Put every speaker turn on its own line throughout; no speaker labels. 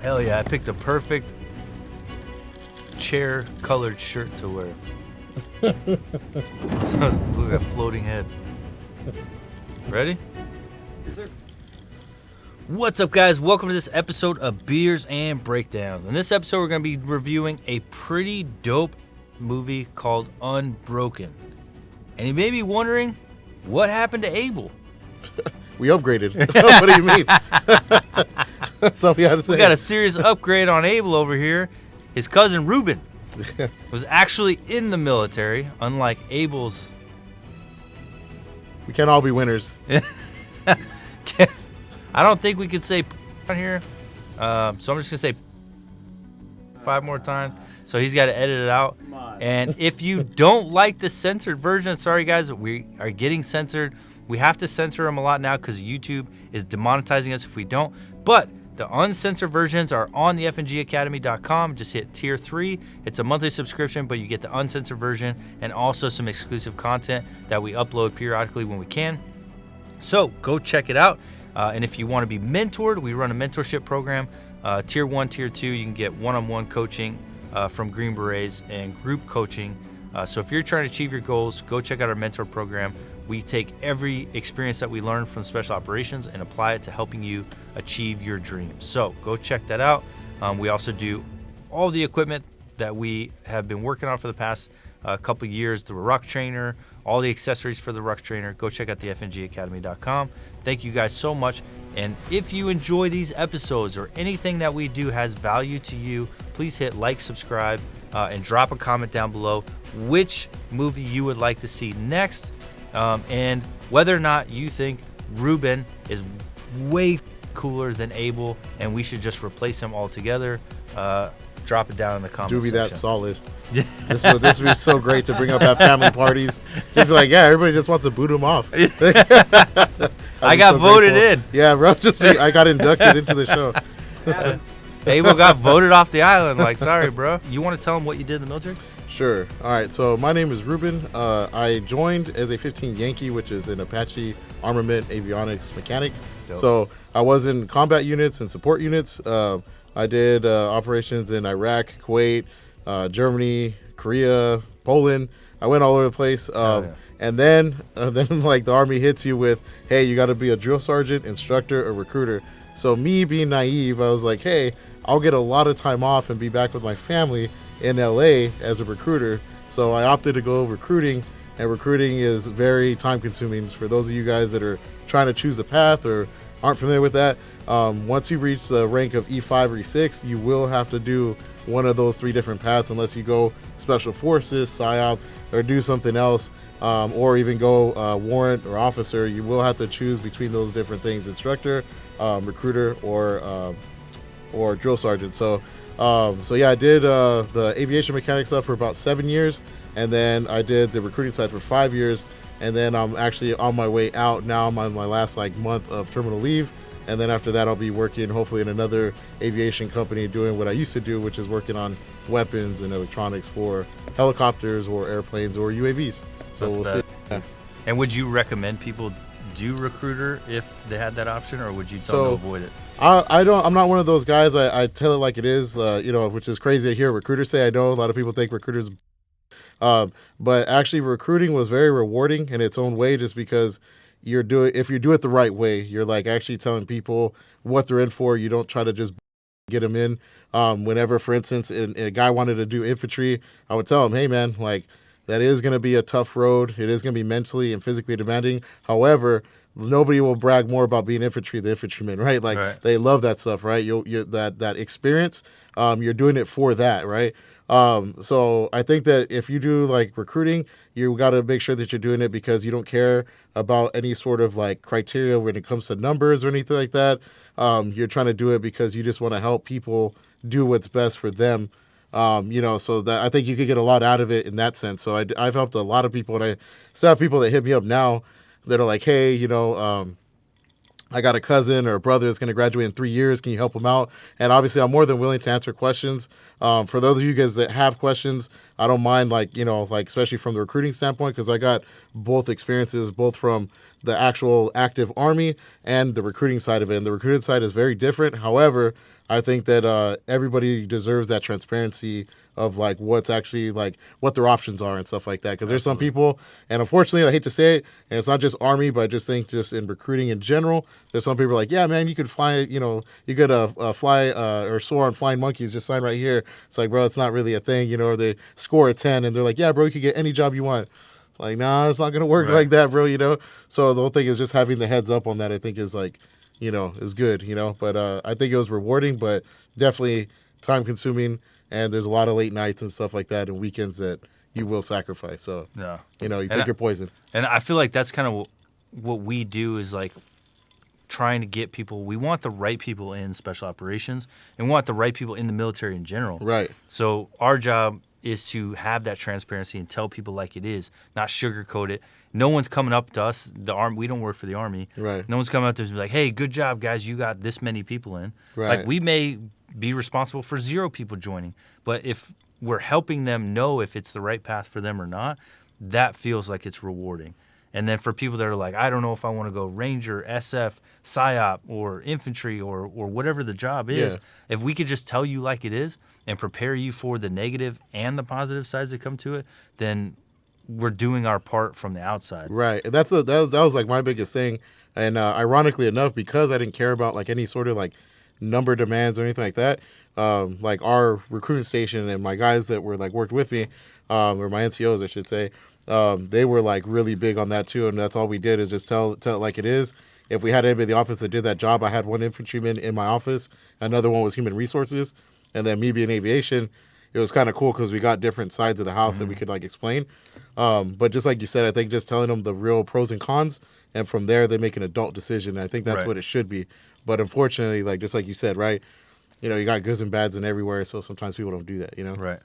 Hell yeah, I picked a perfect chair colored shirt to wear. Look at that floating head. Ready?
Yes, sir.
What's up, guys? Welcome to this episode of Beers and Breakdowns. In this episode, we're going to be reviewing a pretty dope movie called Unbroken. And you may be wondering, what happened to Abel?
We upgraded. What do you mean? That's all we had to say.
We got a serious upgrade on Abel over here. His cousin Ruben was actually in the military, unlike Abel's.
We can't all be winners.
I don't think we could say on here, so I'm just going to say 5 more times. So he's got to edit it out. And if you don't like the censored version, sorry guys, we are getting censored. We have to censor them a lot now because YouTube is demonetizing us if we don't. But the uncensored versions are on the FNGacademy.com. Just hit tier 3. It's a monthly subscription, but you get the uncensored version and also some exclusive content that we upload periodically when we can. So go check it out. And if you want to be mentored, we run a mentorship program. Tier 1, Tier 2, you can get one-on-one coaching from Green Berets and group coaching. So if you're trying to achieve your goals, go check out our mentor program. We take every experience that we learn from special operations and apply it to helping you achieve your dreams. So go check that out. We also do all the equipment that we have been working on for the past couple years, the Ruck Trainer, all the accessories for the Ruck Trainer. Go check out the FNGacademy.com. Thank you guys so much. And if you enjoy these episodes or anything that we do has value to you, please hit like, subscribe, and drop a comment down below which movie you would like to see next, and whether or not you think Ruben is way cooler than Abel and we should just replace him altogether. Drop it down in the comments.
Do be
section.
that solid. This would be so great to bring up at family parties. Just be like, yeah, everybody just wants to boot him off.
I got voted in.
Yeah, bro. I got inducted into the show.
Abel got voted off the island. Like, sorry, bro. You want to tell him what you did in the military?
Sure. All right. So my name is Ruben. I joined as a 15 Yankee, which is an Apache armament avionics mechanic.
Dope.
So I was in combat units and support units. I did operations in Iraq, Kuwait, Germany, Korea, Poland. I went all over the place. And then like the Army hits you with, hey, you got to be a drill sergeant, instructor, or recruiter. So me being naive, I was like, hey, I'll get a lot of time off and be back with my family in LA as a recruiter. So I opted to go recruiting, and recruiting is very time consuming. For those of you guys that are trying to choose a path or aren't familiar with that, once you reach the rank of E5 or E6, you will have to do one of those 3 different paths unless you go Special Forces, PSYOP, or do something else, or even go warrant or officer. You will have to choose between those different things: instructor, recruiter, or drill sergeant. So yeah, I did the aviation mechanic stuff for about 7 years, and then I did the recruiting side for 5 years, and then I'm actually on my way out now. I'm on my last month of terminal leave, and then after that I'll be working hopefully in another aviation company doing what I used to do, which is working on weapons and electronics for helicopters or airplanes or UAVs. So we'll see. Yeah.
And would you recommend people do recruiter if they had that option, or would you tell them to avoid it?
I'm not one of those guys. I tell it like it is, which is crazy to hear recruiters say. I know a lot of people think recruiters, but actually recruiting was very rewarding in its own way, just because if you do it the right way, you're like actually telling people what they're in for. You don't try to just get them in. Whenever, for instance, a guy wanted to do infantry, I would tell him, hey man, like, that is going to be a tough road. It is going to be mentally and physically demanding. However, nobody will brag more about being infantry than infantrymen, right? Like, right. They love that stuff, right? You that experience, you're doing it for that, right? So I think that if you do like recruiting, you got to make sure that you're doing it because you don't care about any sort of like criteria when it comes to numbers or anything like that. You're trying to do it because you just want to help people do what's best for them. So that I think you could get a lot out of it in that sense. So I've helped a lot of people, and I still have people that hit me up now that are like, hey, I got a cousin or a brother that's going to graduate in 3 years. Can you help him out? And obviously, I'm more than willing to answer questions. For those of you guys that have questions, I don't mind, especially from the recruiting standpoint, because I got both experiences, both from the actual active Army and the recruiting side of it. And the recruiting side is very different. However, I think that everybody deserves that transparency of like what's actually like what their options are and stuff like that. Because there's some people, and unfortunately, I hate to say it, and it's not just Army, but I just think just in recruiting in general, there's some people like, yeah, man, you could fly, you could fly or soar on flying monkeys, just sign right here. It's like, bro, it's not really a thing, or they score a 10 and they're like, yeah, bro, you could get any job you want. Like, nah, it's not gonna work like that, bro. So the whole thing is just having the heads up on that. I think is like, is good. But I think it was rewarding, but definitely time consuming. And there's a lot of late nights and stuff like that, and weekends that you will sacrifice. So you pick your poison.
And I feel like that's kind of what we do is like trying to get people. We want the right people in special operations, and we want the right people in the military in general.
Right.
So our job is to have that transparency and tell people like it is, not sugarcoat it. No one's coming up to us, the Army. We don't work for the Army.
Right.
No one's coming up to us and be like, hey, good job, guys. You got this many people in.
Right.
Like we may be responsible for 0 people joining, but if we're helping them know if it's the right path for them or not, that feels like it's rewarding. And then for people that are like, I don't know if I want to go Ranger, SF, PSYOP, or infantry, or whatever the job is, if we could just tell you like it is and prepare you for the negative and the positive sides that come to it, then we're doing our part from the outside.
Right. And that was like my biggest thing. And ironically enough, because I didn't care about like any sort of like number demands or anything like that, like our recruiting station and my guys that were like worked with me, or my NCOs, I should say, they were like really big on that too. And that's all we did is just tell it like it is. If we had anybody in the office that did that job, I had one infantryman in my office, another one was human resources, and then me being aviation, it was kind of cool because we got different sides of the house that we could like explain. But just like you said, I think just telling them the real pros and cons, and from there they make an adult decision. And I think that's what it should be. But unfortunately, like just like you said, right, you got goods and bads and everywhere, so sometimes people don't do that,
Right.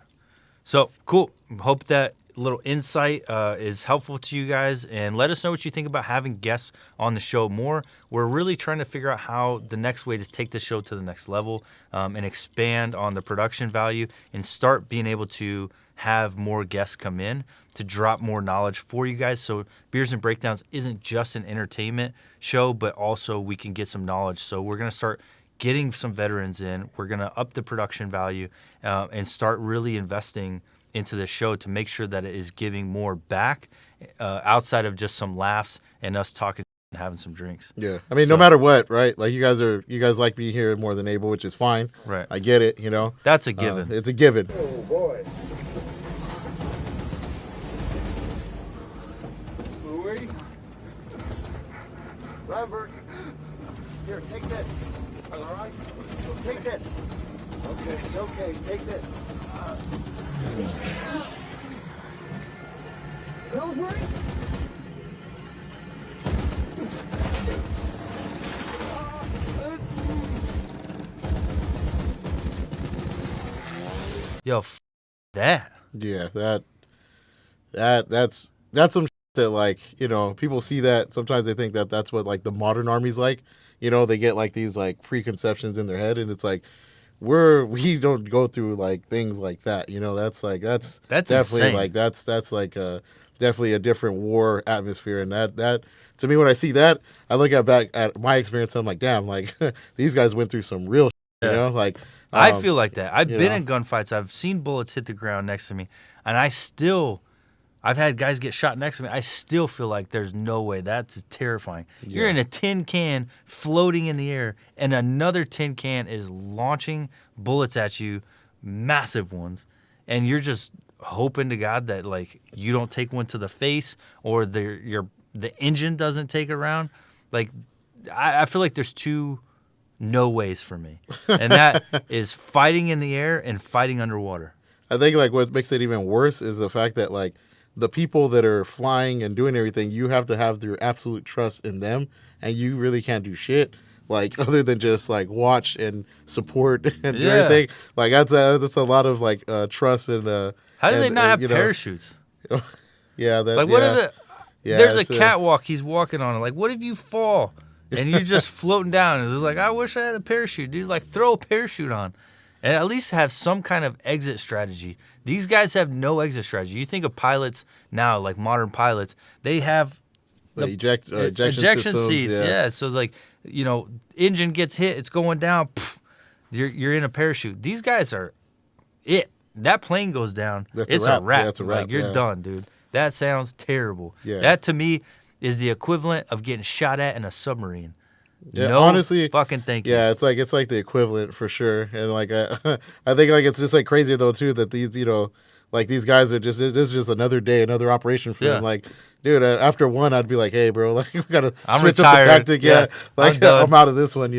So cool. Hope that little insight is helpful to you guys, and let us know what you think about having guests on the show more. We're really trying to figure out how the next way to take the show to the next level, and expand on the production value and start being able to have more guests come in to drop more knowledge for you guys. So Beers and Breakdowns isn't just an entertainment show, but also we can get some knowledge. So we're going to start getting some veterans in. We're going to up the production value and start really investing into the show to make sure that it is giving more back outside of just some laughs and us talking and having some drinks.
Yeah. I mean, no matter what, right? Like you guys like me here more than Abel, which is fine.
Right.
I get it,
That's a given.
It's a given.
Oh, boy. Louis? Lambert. Here, take this. All right? Take this. Okay. It's okay. Take this. Pillsbury?
Yo, that.
Yeah, that's some shit that like, people see that sometimes they think that that's what like the modern army's like. They get like these like preconceptions in their head, and it's like we don't go through like things like that. That's definitely
insane.
Like that's like definitely a different war atmosphere, and that to me when I see that, I look back at my experience and I'm like, damn, like these guys went through some real shit, like
I feel like that. I've been in gunfights. I've seen bullets hit the ground next to me, and I've had guys get shot next to me. I still feel like there's no way. That's terrifying. Yeah. You're in a tin can floating in the air, and another tin can is launching bullets at you, massive ones, and you're just hoping to God that like you don't take one to the face or the engine doesn't take a round. Like I feel like there's two no ways for me, and that is fighting in the air and fighting underwater.
I think like what makes it even worse is the fact that like the people that are flying and doing everything, you have to have your absolute trust in them, and you really can't do shit like other than just like watch and support and do everything. Like that's a lot of like trust and
how do they not have parachutes?
Yeah, that
like what are the? Yeah, there's a catwalk he's walking on. Like what if you fall and you're just floating down? And it's like I wish I had a parachute, dude. Like throw a parachute on. And at least have some kind of exit strategy. These guys have no exit strategy. You think of pilots now, like modern pilots, they have
the ejection
seats. Yeah. So like, engine gets hit, it's going down. Pff, You're in a parachute. These guys are it. That plane goes down. It's a wrap.
Yeah, it's a wrap.
Like, you're done, dude. That sounds terrible.
Yeah.
That to me is the equivalent of getting shot at in a submarine.
Yeah,
no,
honestly,
fucking thank you.
Yeah, it's like the equivalent for sure. And like I think like it's just like crazy though too that these like these guys are just this is just another day, another operation for them. Like, dude, after one, I'd be like, hey, bro, like we gotta switch up the tactic. Yeah, like I'm out of this one.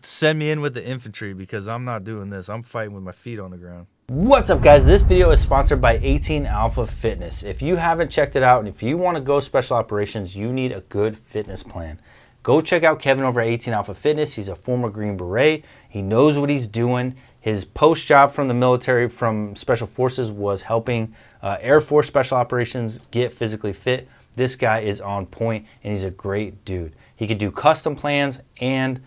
Send me in with the infantry because I'm not doing this. I'm fighting with my feet on the ground. What's up, guys? This video is sponsored by 18 Alpha Fitness. If you haven't checked it out and if you want to go special operations, you need a good fitness plan. Go check out Kevin over at 18 Alpha Fitness. He's a former Green Beret. He knows what he's doing. His post job from the military, from Special Forces, was helping Air Force Special Operations get physically fit. This guy is on point, and he's a great dude. He could do custom plans and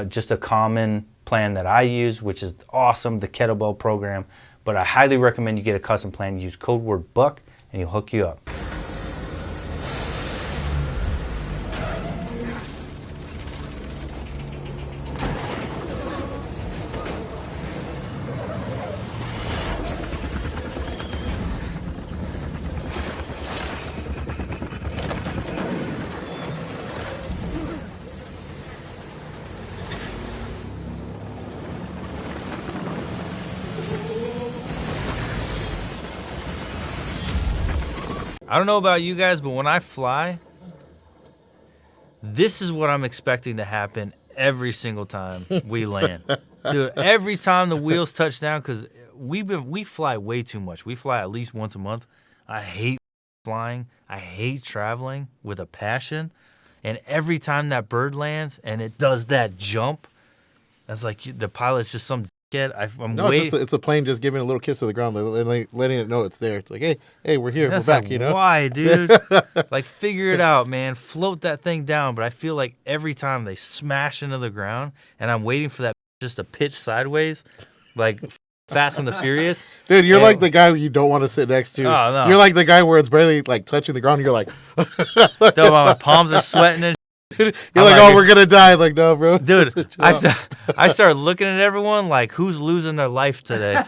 just a common plan that I use, which is awesome, the kettlebell program. But I highly recommend you get a custom plan. Use code word BUCK, and he'll hook you up. I don't know about you guys, but when I fly, this is what I'm expecting to happen every single time we land. Dude, every time the wheels touch down, because we fly way too much. We fly at least once a month. I hate flying. I hate traveling with a passion. And every time that bird lands and it does that jump, that's like the pilot's just some
it's a plane just giving a little kiss to the ground, letting it know it's there. It's like, hey, we're here,
that's
we're back.
Why, dude? Like, figure it out, man. Float that thing down. But I feel like every time they smash into the ground, and I'm waiting for that just to pitch sideways, like Fast and the Furious.
Dude, you're like the guy you don't want to sit next to.
Oh, no.
You're like the guy where it's barely like touching the ground. And you're like,
my palms are sweating and.
You're like, we're gonna die. Like, no, bro.
Dude, I started looking at everyone like, who's losing their life today?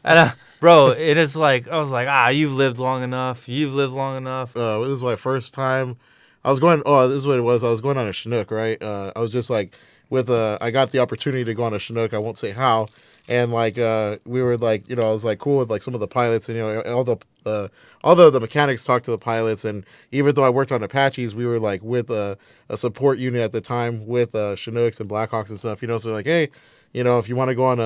And, bro, it is like, I was like, you've lived long enough. You've lived long enough.
This is my first time. This is what it was. I was going on a Chinook, right? I was just like, I got the opportunity to go on a Chinook. I won't say how. And like we were like, I was like cool with like some of the pilots, and all the mechanics talked to the pilots. And even though I worked on Apaches, we were like with a support unit at the time with Chinooks and Blackhawks and stuff. So like, hey, if you want to go on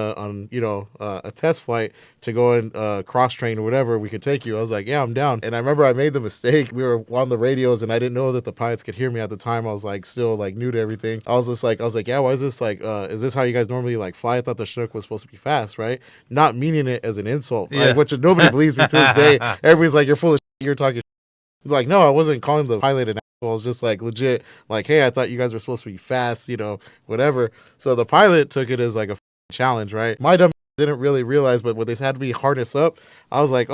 a test flight to go and cross train or whatever, we could take you. I was like, yeah, I'm down. And I remember I made the mistake. We were on the radios, and I didn't know that the pilots could hear me at the time. I was like still like new to everything. I was like, yeah, why is this like? Is this how you guys normally like fly? I thought the Chinook was supposed to be fast, right? Not meaning it as an insult,
yeah.
Which nobody believes me to this day. Everybody's like, you're full of shit. You're talking. It's like, no, I wasn't calling the pilot an asshole. I was just like legit, like, hey, I thought you guys were supposed to be fast, whatever. So the pilot took it as like a challenge, right? My dumb didn't really realize, but when they had to be harnessed up, I was like,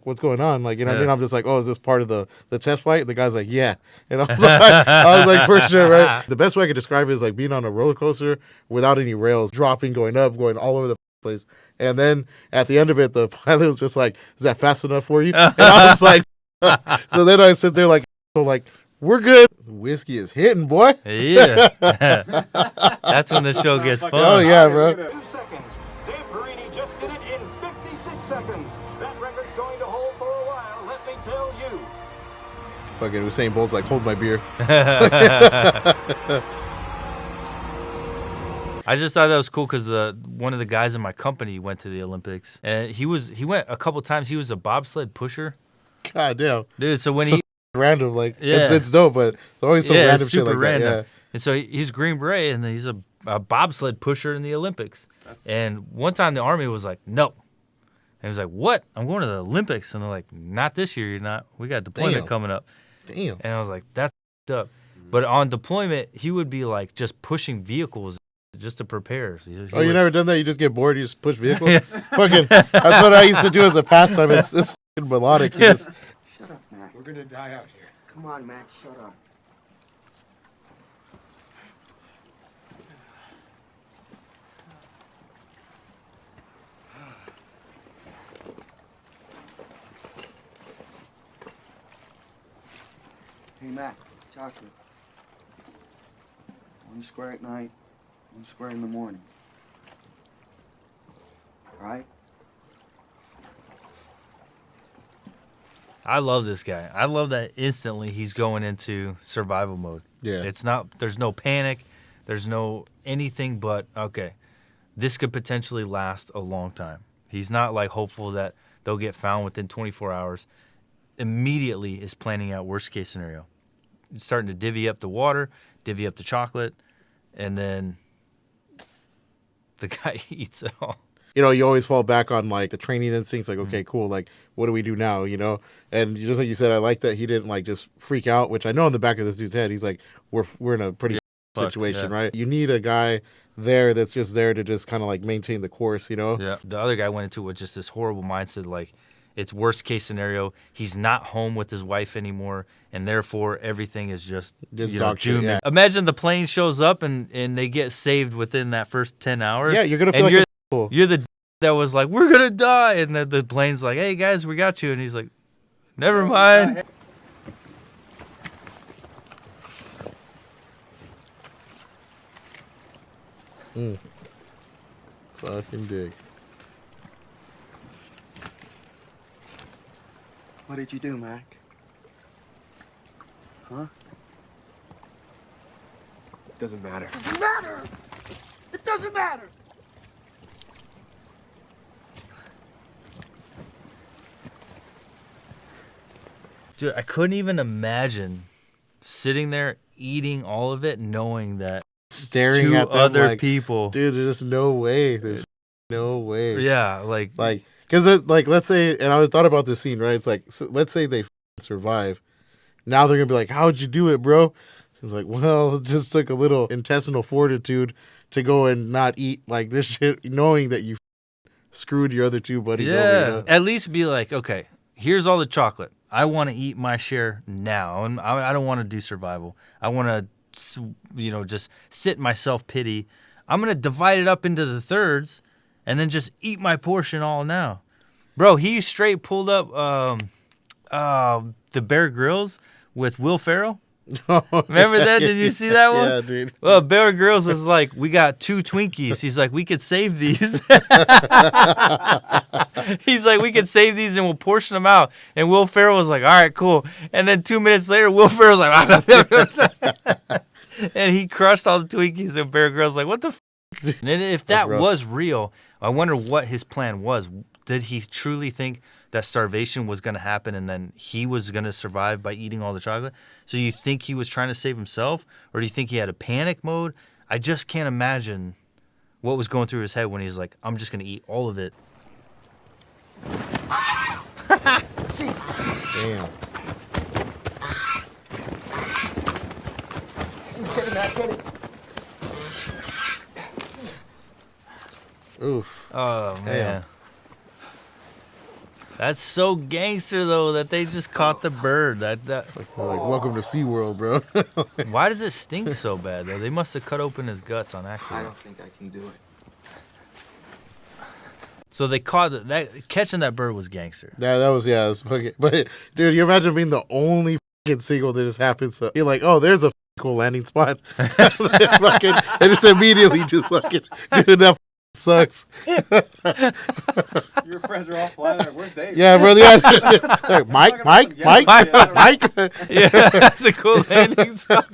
what's going on? Like, what I mean? I'm just like, is this part of the test flight? The guy's like, yeah. And I was like, for sure, right? The best way I could describe it is like being on a roller coaster without any rails, dropping, going up, going all over the place. And then at the end of it, the pilot was just like, is that fast enough for you? And I was like, so then I sit there like, we're good. Whiskey is hitting, boy.
Yeah. That's when the show gets fun.
Oh, yeah, bro.
2 seconds. Dave Perini just did it in 56 seconds. That record's going to hold for a while, let me tell you.
Fucking Usain Bolt's like, hold my beer.
I just thought that was cool because one of the guys in my company went to the Olympics, and he went a couple times. He was a bobsled pusher.
God damn,
dude. So when
random, like, it's dope, but it's always some random shit like
random.
that. Yeah.
And so he's Green Beret, and he's a bobsled pusher in the Olympics. And one time the Army was like, no. And he was like, what? I'm going to the Olympics. And they're like, not this year, you're not. We got deployment coming up.
Damn.
And I was like, that's up. But on deployment, he would be like just pushing vehicles just to prepare. So
you never done that? You just get bored, you just push vehicles? Fucking, that's what I used to do as a pastime. It's fucking melodic.
Shut up, Matt. We're going to die out here. Come on, Matt, shut up. Mac, chocolate. 1 square at night, 1 square in the morning. Right?
I love this guy. I love that instantly he's going into survival mode.
Yeah.
It's not, there's no panic. There's no anything but, okay, this could potentially last a long time. He's not like hopeful that they'll get found within 24 hours. Immediately is planning out worst case scenario. Starting to divvy up the water, divvy up the chocolate, and then the guy eats it all.
You know, you always fall back on like the training instincts. Like, okay, cool. Like, what do we do now? You know, and just like you said, I like that he didn't like just freak out. Which I know in the back of this dude's head, he's like, we're in a pretty situation, right? You need a guy there that's just there to just kind of like maintain the course. You know?
Yeah. The other guy went into it with just this horrible mindset, like it's worst case scenario. He's not home with his wife anymore, and therefore everything is just
dog shit. Yeah.
Imagine the plane shows up and they get saved within that first 10 hours.
Yeah, you're gonna feel like cool.
You're the that was like, we're gonna die, and the plane's like, hey guys, we got you, and he's like, never mind.
Fucking dig.
What did you do, Mac? Huh?
It doesn't matter.
It doesn't matter! It doesn't matter!
Dude, I couldn't even imagine sitting there eating all of it, knowing that
Staring
two
at them
other
like,
people.
Dude, there's just no way. There's no way.
Yeah,
like, because like, let's say, and I was thought about this scene, right? It's like, so let's say they survive. Now they're gonna be like, "How'd you do it, bro?" It's like, well, it just took a little intestinal fortitude to go and not eat like this shit, knowing that you screwed your other two buddies over. You know?
At least be like, okay, here's all the chocolate. I want to eat my share now, and I don't want to do survival. I want to, just sit in my self-pity. I'm going to divide it up into the thirds and then just eat my portion all now. Bro, he straight pulled up the Bear Grylls with Will Ferrell. Remember that? Did you see that one?
Yeah, dude.
Well, Bear Grylls was like, we got 2 Twinkies. He's like, we could save these. He's like, we could save these and we'll portion them out. And Will Ferrell was like, all right, cool. And then 2 minutes later, Will Ferrell's like, and he crushed all the Twinkies. And Bear Grylls like, what the f? And if that was real, I wonder what his plan was. Did he truly think that starvation was going to happen and then he was going to survive by eating all the chocolate? So you think he was trying to save himself? Or do you think he had a panic mode? I just can't imagine what was going through his head when he's like, I'm just going to eat all of it.
Damn.
Get it, Mac, get it.
Oof.
Oh, man.
Damn.
That's so gangster, though, that they just caught the bird. That
Like, welcome to SeaWorld, bro.
Why does it stink so bad, though? They must have cut open his guts on
I
accident.
don't think I can do it.
So they caught that. Catching that bird was gangster.
That was, yeah. It was fucking, but, dude, you imagine being the only fucking seagull that this happens. So you're like, oh, there's a cool landing spot. Fucking, and just immediately just fucking, dude, that sucks.
Your friends are all flying there. Where's Dave?
Yeah, bro. Yeah. Like, Mike.
Yeah, that's a cool landing spot.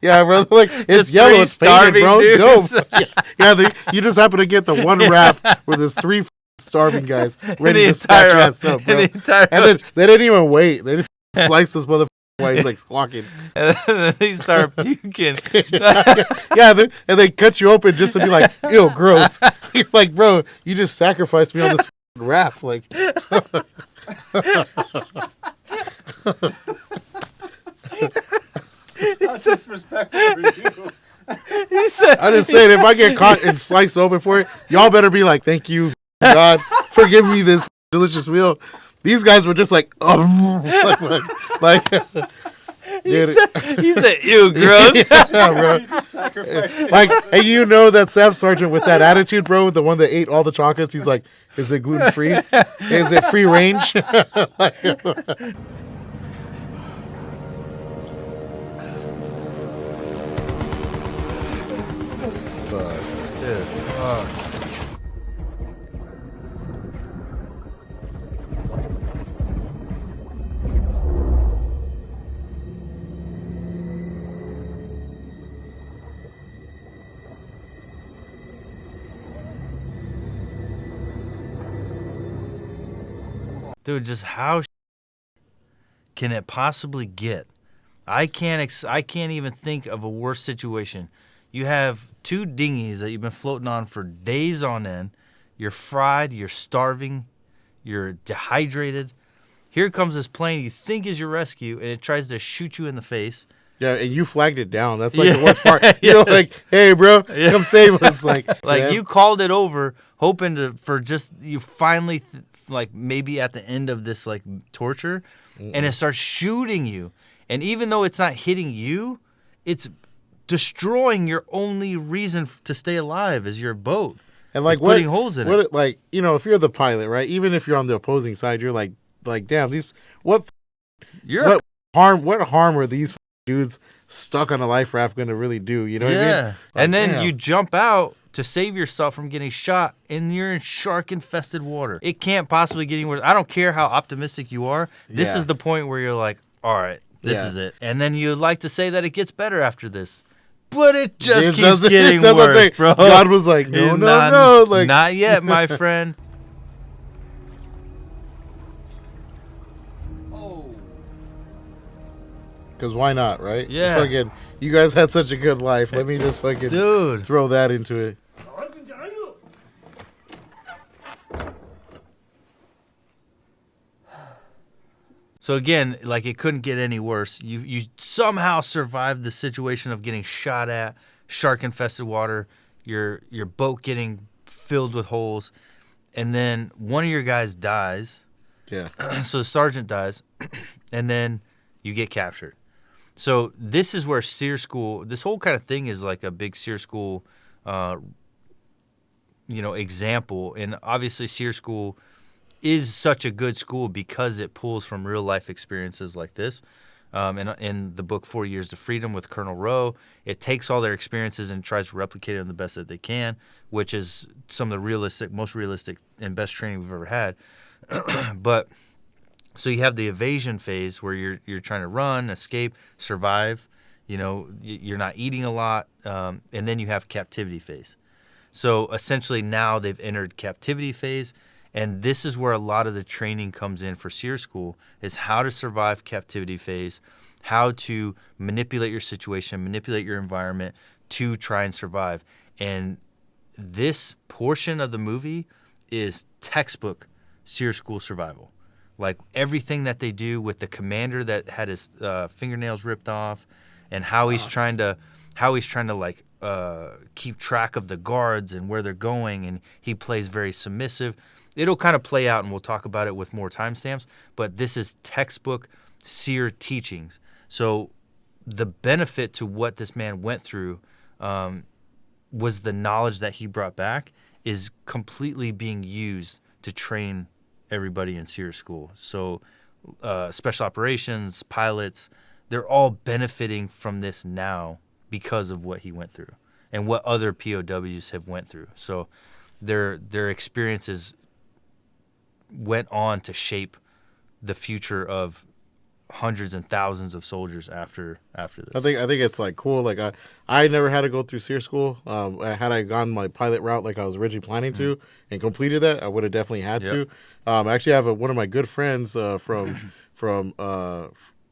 Yeah, bro. Like, it's
Just
yellow.
3
It's painted,
starving
bro.
dudes.
Dope. Yeah, you just happen to get the one raft where there's 3 starving guys ready to snatch your ass up, bro. And then they didn't even wait. They just sliced this motherfucker while he's like squawking.
And then they start puking.
Yeah, and they cut you open just to be like, ew, gross. You're like, bro, you just sacrificed me on this raft. Like,
How disrespectful for you.
He said,
I just saying, if I get caught and sliced open for it, y'all better be like, thank you, God, for giving me this delicious meal. These guys were just like, like
he said, ew, gross.
Yeah, bro. Like, hey, you know that staff sergeant with that attitude, bro, the one that ate all the chocolates, he's like, is it gluten free? Is it free range? fuck.
Dude, fuck. Dude, just how can it possibly get? I can't even think of a worse situation. You have two dinghies that you've been floating on for days on end. You're fried, you're starving, you're dehydrated. Here comes this plane you think is your rescue, and it tries to shoot you in the face.
Yeah, and you flagged it down. That's like the worst part. You know, like, hey, bro, come save us. Like yeah.
You called it over, hoping for just you finally, like maybe at the end of this like torture, and it starts shooting you. And even though it's not hitting you, it's destroying your only reason to stay alive is your boat.
And like
putting holes in it.
Like, you know, if you're the pilot, right? Even if you're on the opposing side, you're like, damn, what harm are these dudes stuck on a life raft going to really do? You know what I mean? Like,
and then
damn.
you jump out to save yourself from getting shot, and you're in shark-infested water. It can't possibly get any worse. I don't care how optimistic you are. This is the point where you're like, all right, this is it. And then you like to say that it gets better after this. But it just keeps getting worse, bro.
God was like, no. Like,
not yet, my friend.
Because why not, right?
Yeah.
Just fucking, you guys had such a good life. Let me just fucking throw that into it.
So again, like it couldn't get any worse. You somehow survived the situation of getting shot at, shark-infested water, your boat getting filled with holes, and then one of your guys dies.
Yeah.
So the sergeant dies, and then you get captured. So this is where Sears School, this whole kind of thing is like a big Sears School, example. And obviously Sears School is such a good school because it pulls from real life experiences like this. And in the book 4 Years to Freedom with Colonel Rowe, it takes all their experiences and tries to replicate it in the best that they can, which is some of the most realistic and best training we've ever had. But so you have the evasion phase where you're trying to run, escape, survive. You know, you're not eating a lot, and then you have captivity phase. So essentially now they've entered captivity phase. And this is where a lot of the training comes in for Sears School, is how to survive captivity phase, how to manipulate your situation, manipulate your environment to try and survive. And this portion of the movie is textbook Sears School survival. Like everything that they do with the commander that had his fingernails ripped off, and how he's trying to like keep track of the guards and where they're going, and he plays very submissive. It'll kind of play out, and we'll talk about it with more timestamps, but this is textbook SEER teachings. So the benefit to what this man went through was the knowledge that he brought back is completely being used to train everybody in Sears School. So special operations, pilots, they're all benefiting from this now because of what he went through and what other POWs have went through. So their experiences went on to shape the future of hundreds and thousands of soldiers after this.
I think it's like cool. Like I never had to go through Sears School. Had I gone my pilot route like I was originally planning to and completed that, I would have definitely had to. I actually have one of my good friends from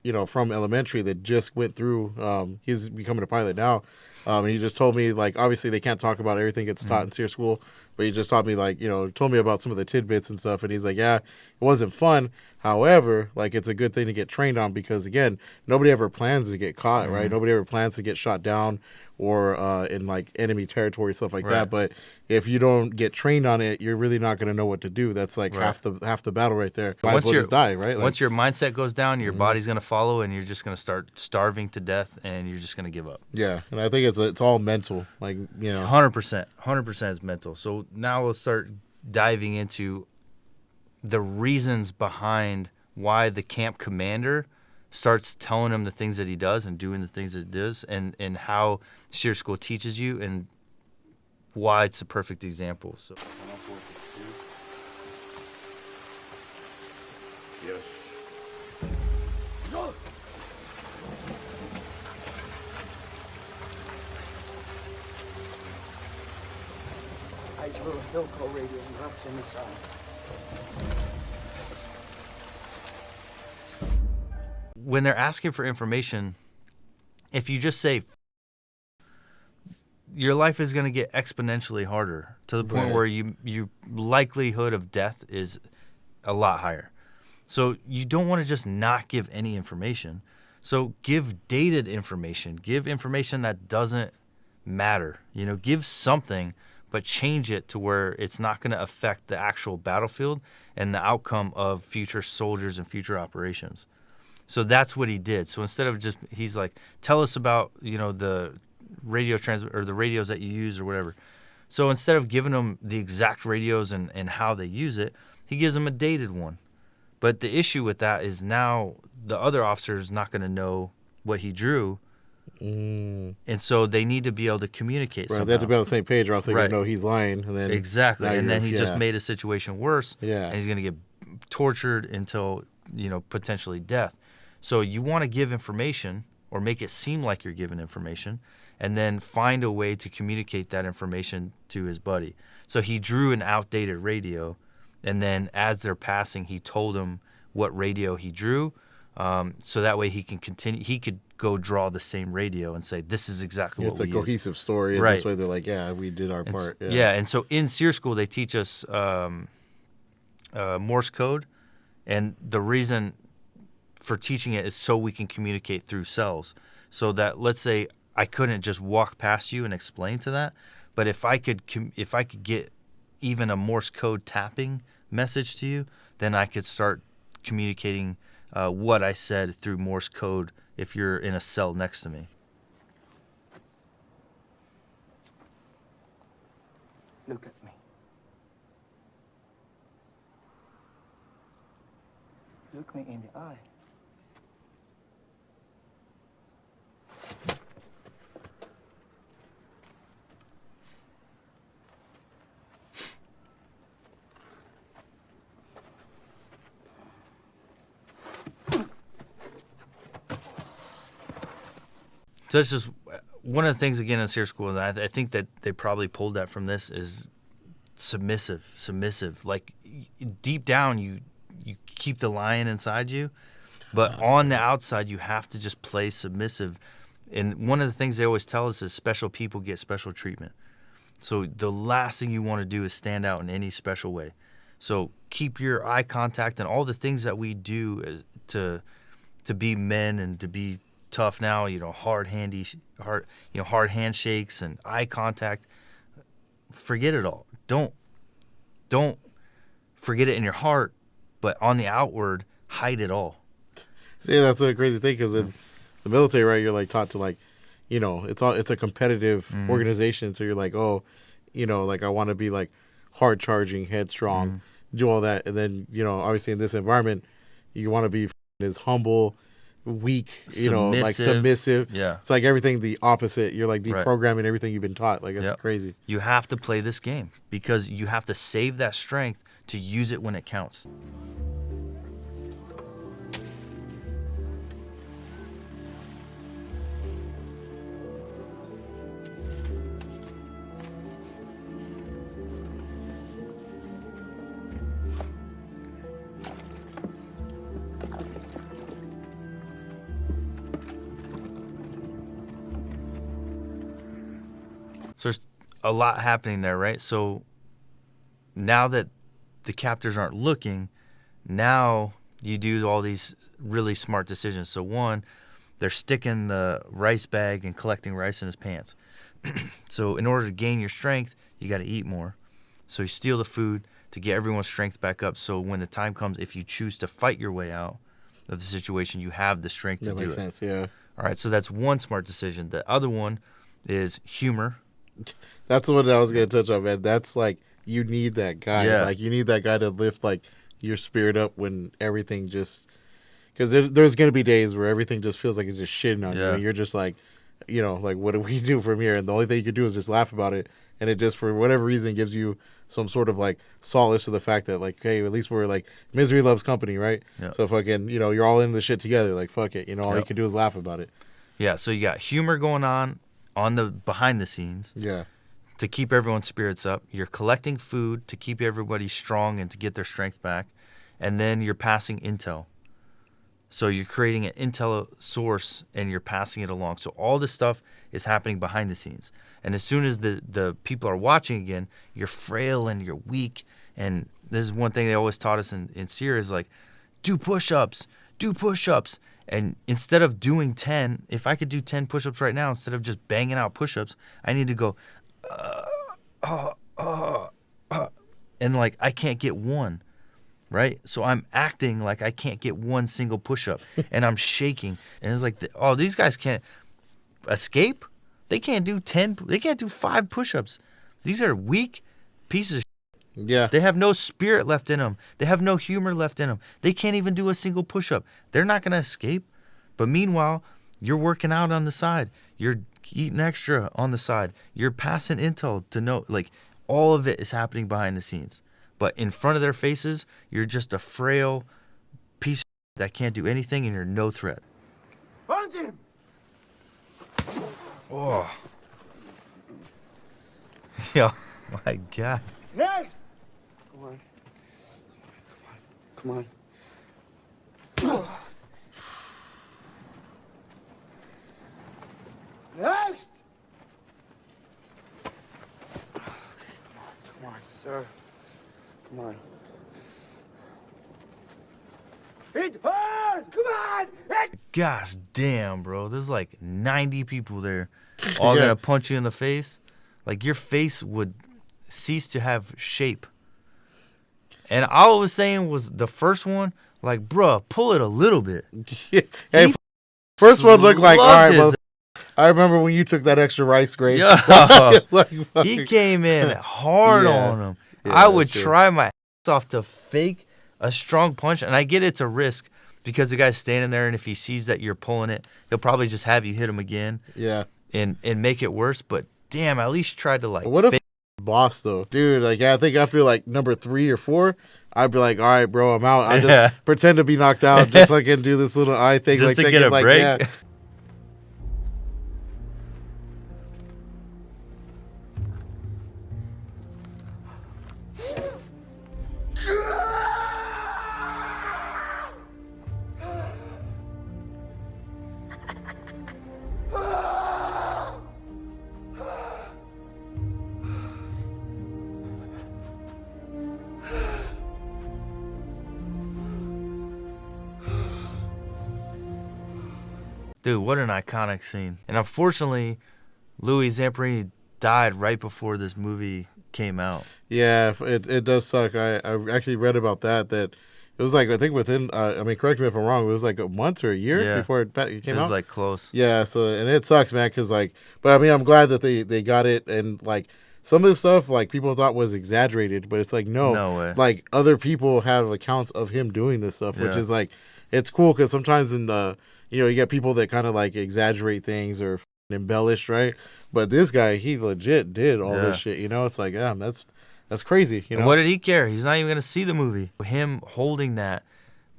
elementary that just went through. He's becoming a pilot now. And he just told me, like, obviously they can't talk about everything that's taught in Sears School, but he just taught me, like, told me about some of the tidbits and stuff. And he's like, yeah, it wasn't fun. However, like, it's a good thing to get trained on because, again, nobody ever plans to get caught, right? Nobody ever plans to get shot down or in, like, enemy territory, stuff like that. But if you don't get trained on it, you're really not going to know what to do. That's, like, half the battle right there. Might as well just die, right? Like,
once your mindset goes down, your body's going to follow, and you're just going to start starving to death, and you're just going to give up.
Yeah, and I think it's all mental, like,
100% is mental. So now we'll start diving into the reasons behind why the camp commander starts telling him the things that he does and doing the things that he does, and how Sears School teaches you and why it's a perfect example. So.
Yes.
Hide your little Philco radio and drops in the side.
When they're asking for information, if you just say, your life is going to get exponentially harder to the point where your likelihood of death is a lot higher. So you don't want to just not give any information. So give dated information. Give information that doesn't matter. Give something, but change it to where it's not going to affect the actual battlefield and the outcome of future soldiers and future operations. So that's what he did. So instead of just, he's like, tell us about, the radio transmit or the radios that you use or whatever. So instead of giving them the exact radios and how they use it, he gives them a dated one. But the issue with that is now the other officer is not going to know what he drew. And so they need to be able to communicate.
Right, they have to be on the same page, or else they're going to know he's lying. And then
exactly. And then he just made a situation worse.
Yeah.
And he's going to get tortured until, potentially death. So you want to give information or make it seem like you're giving information, and then find a way to communicate that information to his buddy. So he drew an outdated radio, and then as they're passing, he told him what radio he drew, so that way he can continue. He could go draw the same radio and say, this is exactly what we use.
It's a cohesive story, and this way they're like, yeah, we did our part.
Yeah, and so in Sears School, they teach us Morse code, and the reason for teaching it is so we can communicate through cells. So that, let's say I couldn't just walk past you and explain to that, but if I could get even a Morse code tapping message to you, then I could start communicating what I said through Morse code if you're in a cell next to me.
Look at me. Look me in the eye.
So that's just one of the things, again, in Sears School, and I think that they probably pulled that from this, is submissive. Like, deep down, you keep the lion inside you, but on the outside, you have to just play submissive. And one of the things they always tell us is special people get special treatment. So the last thing you want to do is stand out in any special way. So keep your eye contact, and all the things that we do to be men and to be tough now, hard handshakes and eye contact. Forget it all. Don't forget it in your heart, but on the outward, hide it all.
See, that's a crazy thing, because in the military, right, you're like taught to, like, it's a competitive organization. So you're like, I want to be like hard charging, headstrong, do all that, and then obviously in this environment, you want to be as humble, weak, like submissive.
Yeah,
it's like everything the opposite. You're like deprogramming everything you've been taught. Like, that's crazy.
You have to play this game because you have to save that strength to use it when it counts. So there's a lot happening there, right? So now that the captors aren't looking, now you do all these really smart decisions. So one, they're sticking the rice bag and collecting rice in his pants. So in order to gain your strength, you got to eat more. So you steal the food to get everyone's strength back up. So when the time comes, if you choose to fight your way out of the situation, you have the strength to do it.
That makes sense, yeah.
All right, so that's one smart decision. The other one is humor.
That's the one that I was going to touch on, man. That's like, you need that guy.
Yeah.
Like, you need that guy to lift, like, your spirit up when everything just... Because there's going to be days where everything just feels like it's just shitting on you. And you're just like, you know, like, what do we do from here? And the only thing you can do is just laugh about it. And it just, for whatever reason, gives you some sort of, like, solace to the fact that, like, hey, at least we're, like, misery loves company, right?
Yeah.
So fucking, you know, you're all in the shit together. Like, fuck it. You know, all
Yep.
you can do is laugh about it.
Yeah, so you got humor going on the behind the scenes
Yeah.
to keep everyone's spirits up. You're collecting food to keep everybody strong and to get their strength back. And then you're passing intel. So you're creating an intel source and you're passing it along. So all this stuff is happening behind the scenes. And as soon as the people are watching again, you're frail and you're weak. And this is one thing they always taught us in Sears, like, do push-ups. And instead of doing 10, if I could do 10 push-ups right now, instead of just banging out push-ups, I need to go, and, like, I can't get one. Right? So I'm acting like I can't get one single push-up, and I'm shaking. And it's like, these guys can't escape? They can't do 10, they can't do 5 push-ups. These are weak pieces of shit.
Yeah.
They have no spirit left in them. They have no humor left in them. They can't even do a single push-up. They're not going to escape. But meanwhile, you're working out on the side. You're eating extra on the side. You're passing intel to know, like, all of it is happening behind the scenes. But in front of their faces, you're just a frail piece of shit that can't do anything, and you're no threat.
Punch him!
Oh. Yo, my God.
Next!
Come on.
Next!
Come on, sir. Come on.
Hit hard! Come on! Hit!
Gosh damn, bro. There's like 90 people there, all
Yeah.
gonna punch you in the face. Like, your face would cease to have shape. And all I was saying was the first one, like, bruh, pull it a little bit.
Hey,
He
first one looked like, all right,
slugged
well,
his-
I remember when you took that extra rice grade.
Yo,
Like,
he
fucking-
came in hard
Yeah.
on him.
Yeah,
I would
that's true.
try my ass off to fake a strong punch, and I get it's a risk because the guy's standing there, and if he sees that you're pulling it, he'll probably just have you hit him again
Yeah.
and make it worse. But damn, I at least tried to, like,
What if
fake.
boss though, dude? Like, I think after like number 3 or 4, I'd be like, all right, bro, I'm out. I
Yeah.
just pretend to be knocked out, just like and do this little eye thing,
Just
like
to
check
get
in,
a
like,
break?
Yeah.
Dude, what an iconic scene. And unfortunately, Louis Zamperini died right before this movie came out.
Yeah, it does suck. I actually read about that it was like, I think within, I mean, correct me if I'm wrong, it was like a month or a year
Yeah.
before it came
It was
out.
like close.
Yeah, so, and it sucks, man, because, like, but I mean, I'm glad that they got it, and, like, some of the stuff, like, people thought was exaggerated, but it's like, no
way.
Like, other people have accounts of him doing this stuff, which
Yeah.
is, like, it's cool, because sometimes in the, you know, you get people that kind of, like, exaggerate things or embellish, right? But this guy, he legit did all
Yeah.
this shit, you know? It's like, damn, that's crazy, you know?
And what did he care? He's not even going to see the movie. Him holding that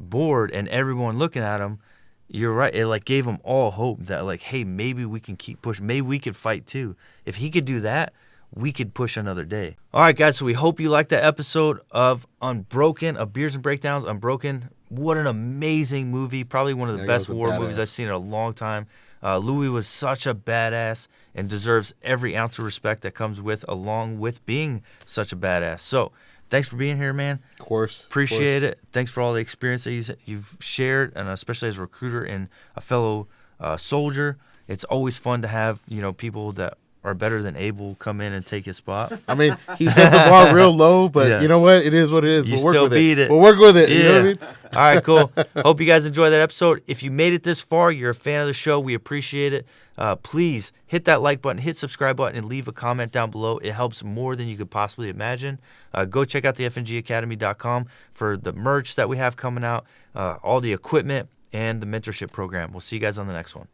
board and everyone looking at him, you're right. It, like, gave him all hope that, like, hey, maybe we can keep pushing. Maybe we could fight too. If he could do that, we could push another day. All right, guys. So we hope you liked that episode of Unbroken, of Beers and Breakdowns. Unbroken. What an amazing movie. Probably one of the
Yeah, he
best
was a
war
badass.
movies I've seen in a long time. Louis was such a badass and deserves every ounce of respect that comes with, along with being such a badass. So thanks for being here, man.
Of course.
Appreciate it. Thanks for all the experience that you've shared, and especially as a recruiter and a fellow soldier. It's always fun to have, you know, people that are better than Abel come in and take his spot.
I mean, he set the bar real low, but
Yeah.
you know what? It is what it is.
You
We'll work
still
with
beat it.
We'll work with it. You know what I mean?
All right, cool. Hope you guys enjoyed that episode. If you made it this far, you're a fan of the show, we appreciate it. Please hit that like button, hit subscribe button, and leave a comment down below. It helps more than you could possibly imagine. Go check out the FNGacademy.com for the merch that we have coming out, all the equipment, and the mentorship program. We'll see you guys on the next one.